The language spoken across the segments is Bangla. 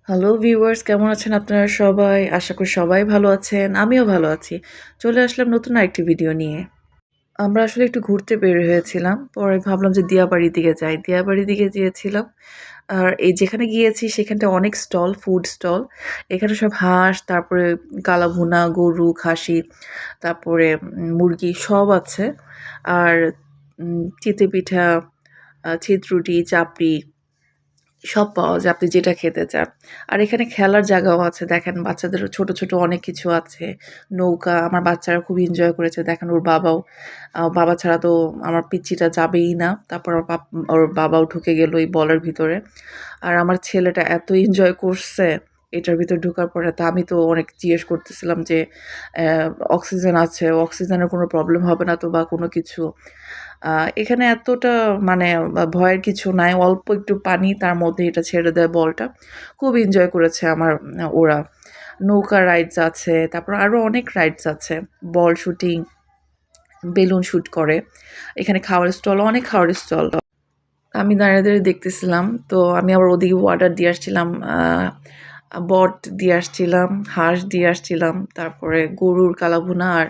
হ্যালো ভিউয়ার্স, কেমন আছেন আপনারা সবাই? আশা করি সবাই ভালো আছেন। আমিও ভালো আছি। চলে আসলাম নতুন আরেকটি ভিডিও নিয়ে। আমরা আসলে একটু ঘুরতে বের হয়েছিলাম। পরে ভাবলাম যে দিয়াবাড়ির দিকে যাই। দিয়াবাড়ির দিকে গিয়েছিলাম। আর এই যেখানে গিয়েছি সেখানটায় অনেক স্টল, ফুড স্টল। এখানে সব হাঁস, তারপরে কালাভুনা, গরু, খাসি, তারপরে মুরগি সব আছে। আর চিতই পিঠা, চিতরুটি, চাপড়ি সব পাওয়া যায় আপনি যেটা খেতে চান। আর এখানে খেলার জায়গাও আছে। দেখেন বাচ্চাদেরও ছোট, ছোট অনেক কিছু আছে। নৌকা আমার বাচ্চারা খুব এনজয় করেছে। দেখেন ওর বাবাও বাবা ছাড়া তো আমার পিচ্চিটা যাবেই না। তারপর ওর বাবাও ঢুকে গেল এই বলের ভিতরে। আর আমার ছেলেটা এত এনজয় করছে এটার ভিতর ঢোকার পরে তো আমি তো অনেক জিজ্ঞেস করতেছিলাম যে অক্সিজেন আছে, অক্সিজেনের কোনো প্রবলেম হবে না তো বা কোনো কিছু? এখানে এতটা মানে ভয়ের কিছু নাই। অল্প একটু পানি তার মধ্যে এটা ছেড়ে দেয় বলটা। খুব এনজয় করেছে আমার ওরা। নৌকা রাইডস আছে, তারপর আরো অনেক রাইডস আছে। বল শুটিং, বেলুন শুট করে। এখানে খাওয়ার স্টল, অনেক খাওয়ার স্টল। আমি দাঁড়িয়ে, দাঁড়িয়ে দেখতেছিলাম। তো আমি আবার ওদিকে অর্ডার দিয়ে আসছিলাম। বট দিয়ে আসছিলাম, হাঁস দিয়ে আসছিলাম। তারপরে গরুর কালাভুনা আর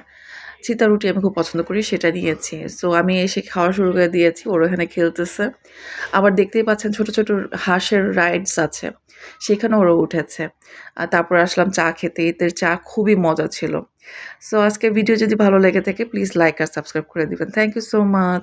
চিতা রুটি আমি খুব পছন্দ করি, সেটা নিয়েছি। সো আমি এসে খাওয়া শুরু করে দিয়েছি। ওরা ওখানে খেলতেছে। আবার দেখতেই পাচ্ছেন ছোট, ছোট হাঁসের রাইডস আছে। সেখানেও ওরা উঠেছে। তারপরে আসলাম চা খেতে। এদের চা খুবই মজা ছিল। সো আজকের ভিডিও যদি ভালো লেগে থাকে প্লিজ লাইক আর সাবস্ক্রাইব করে দিবেন। Thank you so much.